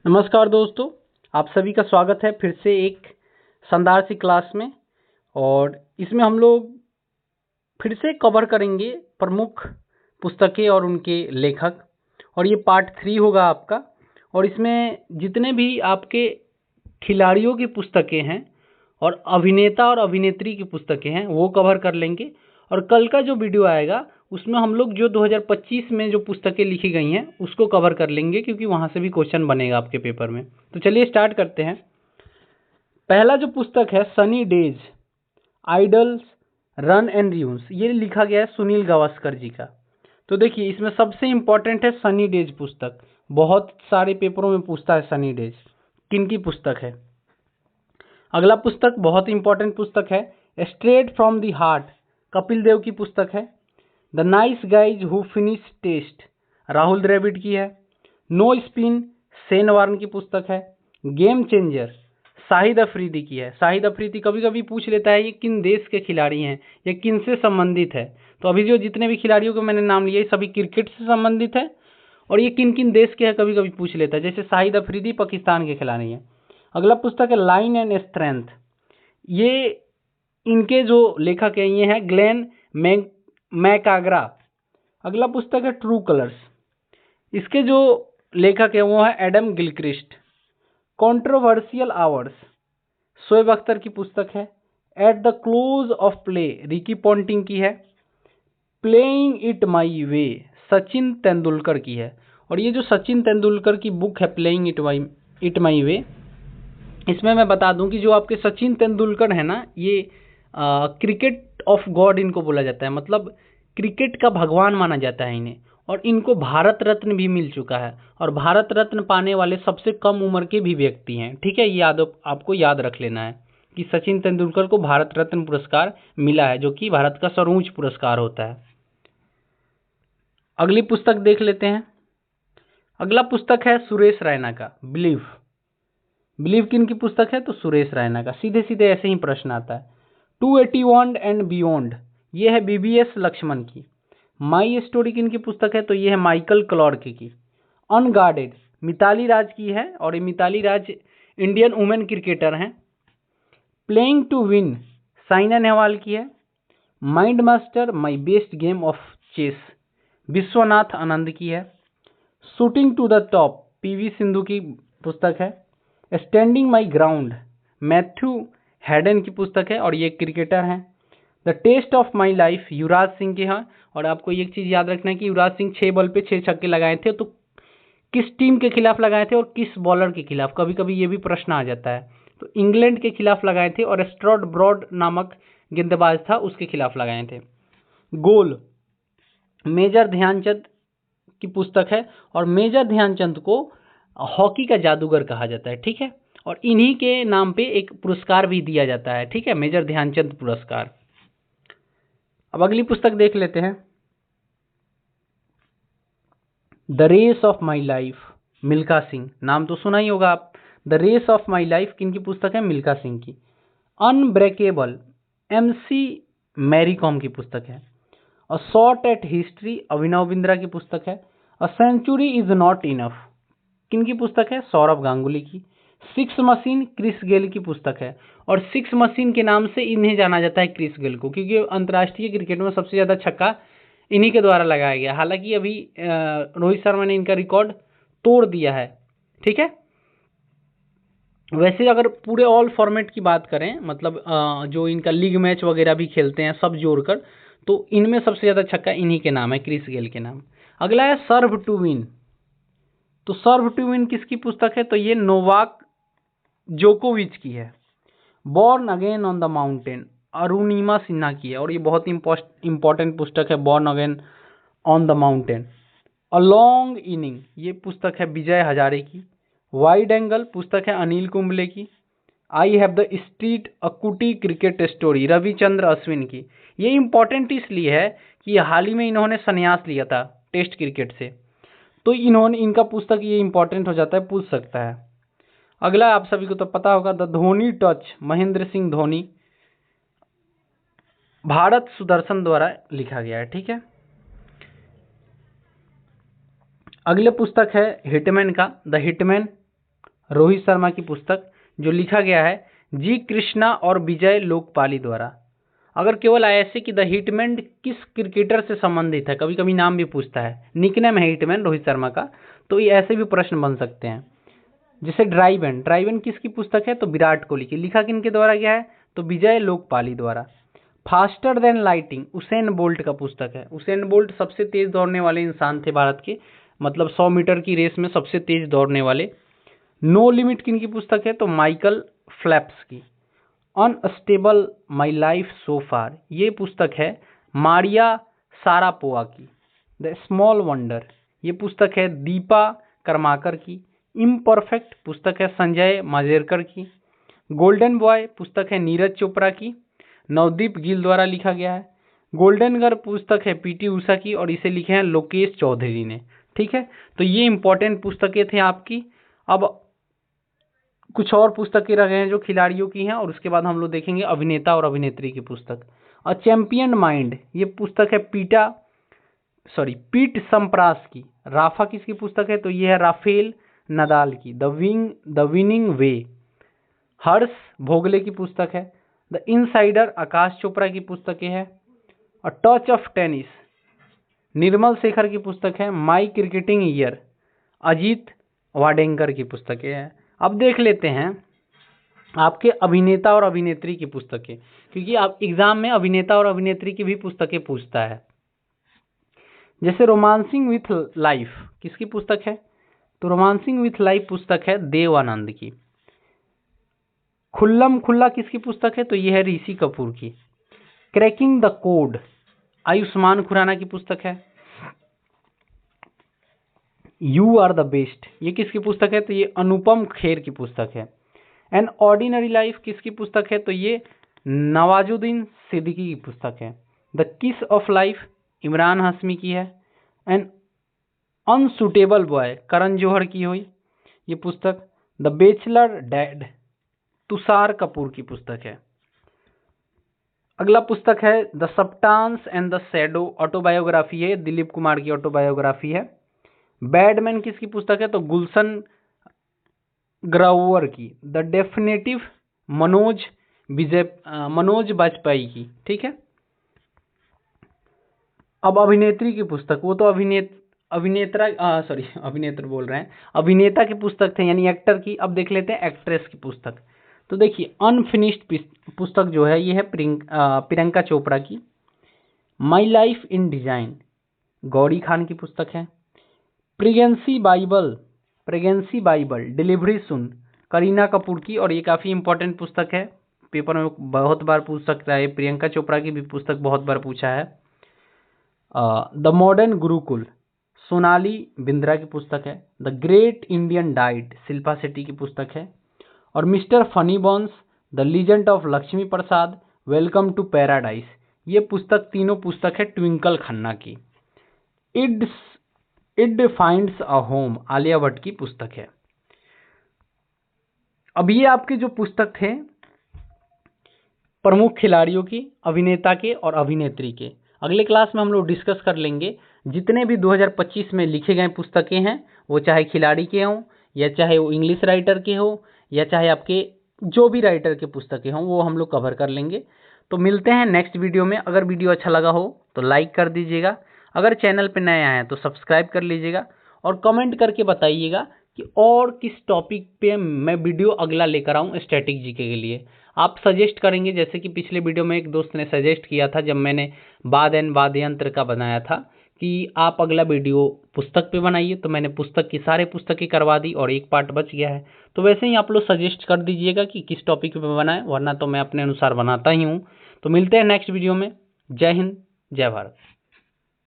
नमस्कार दोस्तों, आप सभी का स्वागत है फिर से एक शानदार सी क्लास में। और इसमें हम लोग फिर से कवर करेंगे प्रमुख पुस्तकें और उनके लेखक। और ये पार्ट 3 होगा आपका। और इसमें जितने भी आपके खिलाड़ियों की पुस्तकें हैं और अभिनेता और अभिनेत्री की पुस्तकें हैं वो कवर कर लेंगे। और कल का जो वीडियो आएगा उसमें हम लोग जो 2025 में जो पुस्तकें लिखी गई हैं उसको कवर कर लेंगे, क्योंकि वहाँ से भी क्वेश्चन बनेगा आपके पेपर में। तो चलिए स्टार्ट करते हैं। पहला जो पुस्तक है Sunny days, idols, run and dreams, ये लिखा गया है सुनील गावस्कर जी का। तो देखिए इसमें सबसे इम्पोर्टेंट है सनी डेज पुस्तक। बहुत सारे पेपरों में पूछता है सनी डेज किन की पुस्तक है। अगला पुस्तक बहुत इंपॉर्टेंट पुस्तक है, straight from the heart, Kapil Dev की पुस्तक है। The nice guys who finish test, Rahul Dravid की है। नो स्पिन, शेन वार्न की पुस्तक है। गेम चेंजर, शाहिद अफरीदी की है। शाहिद अफरीदी कभी कभी पूछ लेता है ये किन देश के खिलाड़ी हैं, ये किन से संबंधित है। तो अभी जो जितने भी खिलाड़ियों को मैंने नाम लिए सभी क्रिकेट से संबंधित है। और ये किन किन देश के हैं कभी कभी पूछ लेता है, जैसे शाहिद अफरीदी पाकिस्तान के खिलाड़ी हैं। अगला पुस्तक है लाइन एंड स्ट्रेंथ, ये इनके जो लेखक हैं ये हैं ग्लेन मैकाग्रा। अगला पुस्तक है ट्रू कलर्स, इसके जो लेखक है वो है Adam Gilchrist. Controversial hours, Shoaib Akhtar की पुस्तक है। At the close of play, Ricky Ponting की है। प्लेइंग इट माई वे, सचिन तेंदुलकर की है। और ये जो सचिन तेंदुलकर की बुक है प्लेइंग इट माई वे, इसमें मैं बता दूं कि जो आपके सचिन तेंदुलकर है ना, ये क्रिकेट ऑफ गॉड इनको बोला जाता है। मतलब क्रिकेट का भगवान माना जाता है इन्हें। और इनको भारत रत्न भी मिल चुका है। और भारत रत्न पाने वाले सबसे कम उम्र के भी व्यक्ति हैं। ठीक है, ये आपको याद रख लेना है कि सचिन तेंदुलकर को भारत रत्न पुरस्कार मिला है, जो कि भारत का सर्वोच्च पुरस्कार होता है। अगली पुस्तक देख लेते हैं। अगला पुस्तक है सुरेश रैना का बिलीव। बिलीव किन की पुस्तक है? तो सुरेश रैना का। सीधे सीधे ऐसे ही प्रश्न आता है। 281 एंड बियॉन्ड, ये है बीबीएस लक्ष्मण की। माई स्टोरी किन की पुस्तक है? तो ये है माइकल क्लॉर्क की। अनगार्डेड, मिताली राज की है। और ये Mithali Raj Indian women cricketer हैं। Playing to win, Saina Nehwal की है। Mind master, my best game of chess, Vishwanath Anand की है। Shooting to the top, PV Sindhu की पुस्तक है। Standing my ground, Matthew Hayden की पुस्तक है और ये क्रिकेटर हैं। The test of my life, Yuvraj Singh के हैं। और आपको एक चीज़ याद रखना है कि युवराज सिंह 6 बॉल पे 6 छक्के लगाए थे, तो किस टीम के खिलाफ लगाए थे और किस बॉलर के खिलाफ, कभी कभी ये भी प्रश्न आ जाता है। तो इंग्लैंड के खिलाफ लगाए थे और स्ट्रॉड ब्रॉड नामक गेंदबाज था उसके खिलाफ लगाए थे। गोल, मेजर ध्यानचंद की पुस्तक है। और मेजर ध्यानचंद को हॉकी का जादूगर कहा जाता है। ठीक है, और इन्हीं के नाम पे एक पुरस्कार भी दिया जाता है। ठीक है, मेजर ध्यानचंद पुरस्कार। अब अगली पुस्तक देख लेते हैं। The race of my life, Milkha Singh, नाम तो सुना ही होगा आप। The race of my life किन की पुस्तक है? मिल्खा सिंह की। अनब्रेकेबल, एमसी मैरी कॉम की पुस्तक है। A shot at history, Abhinav Bindra की पुस्तक है। A century is not enough, किन की पुस्तक है? सौरभ गांगुली की। सिक्स मशीन, क्रिस गेल की पुस्तक है। और सिक्स मशीन के नाम से इन्हें जाना जाता है, क्रिस गेल को, क्योंकि अंतर्राष्ट्रीय क्रिकेट में सबसे ज़्यादा छक्का इन्हीं के द्वारा लगाया गया। हालांकि अभी रोहित शर्मा ने इनका रिकॉर्ड तोड़ दिया है। ठीक है, वैसे अगर पूरे ऑल फॉर्मेट की बात करें, मतलब जो इनका लीग मैच वगैरह भी खेलते हैं सब जोड़कर, तो इनमें सबसे ज़्यादा छक्का इन्हीं के नाम है, क्रिस गेल के नाम। अगला है सर्व टू विन। तो सर्व टू विन किसकी पुस्तक है? तो ये नोवाक जोकोविच की है। Born again on the mountain, Arunima Sinha की है। और ये बहुत इंपॉर्टेंट पुस्तक है, born again on the mountain. A long inning, ये पुस्तक है विजय हजारे की। वाइड एंगल पुस्तक है अनिल कुंबले की। आई हैव द स्ट्रीट, अ कुटी क्रिकेट स्टोरी, रविचंद्र अश्विन की। ये इंपॉर्टेंट इसलिए है कि हाल ही में इन्होंने संन्यास लिया था टेस्ट क्रिकेट से, तो इनका पुस्तक ये इंपॉर्टेंट हो जाता है, पूछ सकता है। अगला आप सभी को तो पता होगा, द धोनी टच, महेंद्र सिंह धोनी, भारत सुदर्शन द्वारा लिखा गया है। ठीक है, अगले पुस्तक है हिटमैन का, द हिटमैन, रोहित शर्मा की पुस्तक, जो लिखा गया है जी कृष्णा और विजय लोकपाली द्वारा। अगर केवल ऐसे कि द हिटमैन किस क्रिकेटर से संबंधित है, कभी कभी नाम भी पूछता है, निकनेम है हिटमैन रोहित शर्मा का, तो ये ऐसे भी प्रश्न बन सकते हैं। जैसे ड्राइवन, ड्राइवन किसकी पुस्तक है, तो विराट कोहली की। लिखा किनके द्वारा गया है, तो विजय लोकपाली द्वारा। Faster than lighting Usain bolt का पुस्तक है। उसेन बोल्ट सबसे तेज दौड़ने वाले इंसान थे भारत के, मतलब 100 मीटर की रेस में सबसे तेज दौड़ने वाले। नो लिमिट किन की पुस्तक है, तो माइकल फ्लैप्स की। अनस्टेबल माई लाइफ सो फार, ये पुस्तक है मारिया सारापोवा की। द स्मॉल वंडर, ये पुस्तक है दीपा कर्माकर की। इम्परफेक्ट पुस्तक है संजय माजेरकर की। गोल्डन बॉय पुस्तक है नीरज चोपड़ा की, नवदीप गिल द्वारा लिखा गया है। गोल्डन गर्ल पुस्तक है पीटी उषा की और इसे लिखे हैं लोकेश चौधरी ने। ठीक है, तो ये इंपॉर्टेंट पुस्तकें थे आपकी। अब कुछ और पुस्तकें रह गए हैं जो खिलाड़ियों की हैं, और उसके बाद हम लोग देखेंगे अभिनेता और अभिनेत्री की पुस्तक। अ चैंपियन माइंड, ये पुस्तक है पीट सम्प्रास की। राफा किसकी पुस्तक है, तो ये है राफेल नदाल की। द विनिंग वे हर्ष भोगले की पुस्तक है। द इनसाइडर आकाश चोपड़ा की पुस्तकें हैं। अ टच ऑफ टेनिस निर्मल शेखर की पुस्तक है। माई क्रिकेटिंग ईयर अजीत वाडेंकर की पुस्तकें हैं। अब देख लेते हैं आपके अभिनेता और अभिनेत्री की पुस्तकें, क्योंकि आप एग्जाम में अभिनेता और अभिनेत्री की भी पुस्तकें पूछता है। जैसे रोमांसिंग विथ लाइफ किसकी पुस्तक है, तो रोमांसिंग विथ लाइफ पुस्तक है देव आनंद की। खुल्लम खुल्ला किसकी पुस्तक है, तो यह है ऋषि कपूर की। Cracking the code Ayushmann Khurrana की पुस्तक है। यू आर द बेस्ट ये किसकी पुस्तक है, तो ये अनुपम खेर की पुस्तक है। एन ऑर्डिनरी लाइफ किसकी पुस्तक है, तो ये नवाजुद्दीन सिद्दीकी की पुस्तक है। द किस ऑफ लाइफ इमरान हाशमी की है। N unsuitable boy Karan Johar की हुई ये पुस्तक। The bachelor dad Tushar Kapoor की पुस्तक है। अगला पुस्तक है the substance and the shadow autobiography है, दिलीप कुमार की ऑटोबायोग्राफी है। बैडमैन किसकी पुस्तक है, तो गुलशन ग्राउवर की। द डेफिनेटिव मनोज बाजपेयी की। ठीक है, अब अभिनेत्री की पुस्तक, वो तो अभिनेता की पुस्तक थे यानी एक्टर की। अब देख लेते हैं एक्ट्रेस की पुस्तक। तो देखिए अनफिनिश्ड पुस्तक जो है ये है प्रियंका चोपड़ा की। My life in design Gauri Khan की पुस्तक है। प्रेगनेंसी बाइबल डिलीवरी सुन करीना कपूर की, और ये काफ़ी इंपॉर्टेंट पुस्तक है, पेपर में बहुत बार पूछ सकता है। प्रियंका चोपड़ा की भी पुस्तक बहुत बार पूछा है। द मॉडर्न गुरुकुल सोनाली बिंद्रा की पुस्तक है। The great Indian diet Shilpa Shetty की पुस्तक है। और Mr funny bones the legend of Lakshmi Prasad welcome to paradise ये पुस्तक, तीनों पुस्तक है ट्विंकल खन्ना की। Ed finds a home Alia Bhatt की पुस्तक है। अब ये आपके जो पुस्तक थे प्रमुख खिलाड़ियों की, अभिनेता के और अभिनेत्री के। अगले क्लास में हम लोग डिस्कस कर लेंगे जितने भी 2025 में लिखे गए पुस्तकें हैं, वो चाहे खिलाड़ी के हों या चाहे वो इंग्लिश राइटर के हो या चाहे आपके जो भी राइटर के पुस्तकें हों, वो हम लोग कवर कर लेंगे। तो मिलते हैं नेक्स्ट वीडियो में। अगर वीडियो अच्छा लगा हो तो लाइक कर दीजिएगा, अगर चैनल पे नए आए हैं तो सब्सक्राइब कर लीजिएगा, और कमेंट करके बताइएगा कि और किस टॉपिक पे मैं वीडियो अगला लेकर आऊँ स्टैटिक जीके के लिए। आप सजेस्ट करेंगे, जैसे कि पिछले वीडियो में एक दोस्त ने सजेस्ट किया था जब मैंने वाद एंड वाद्ययंत्र का बनाया था कि आप अगला वीडियो पुस्तक पे बनाइए, तो मैंने पुस्तक की सारे पुस्तकें करवा दी और एक पार्ट बच गया है। तो वैसे ही आप लोग सजेस्ट कर दीजिएगा कि किस टॉपिक पे बनाएं, वरना तो मैं अपने अनुसार बनाता ही हूँ। तो मिलते हैं नेक्स्ट वीडियो में। जय हिंद, जय भारत।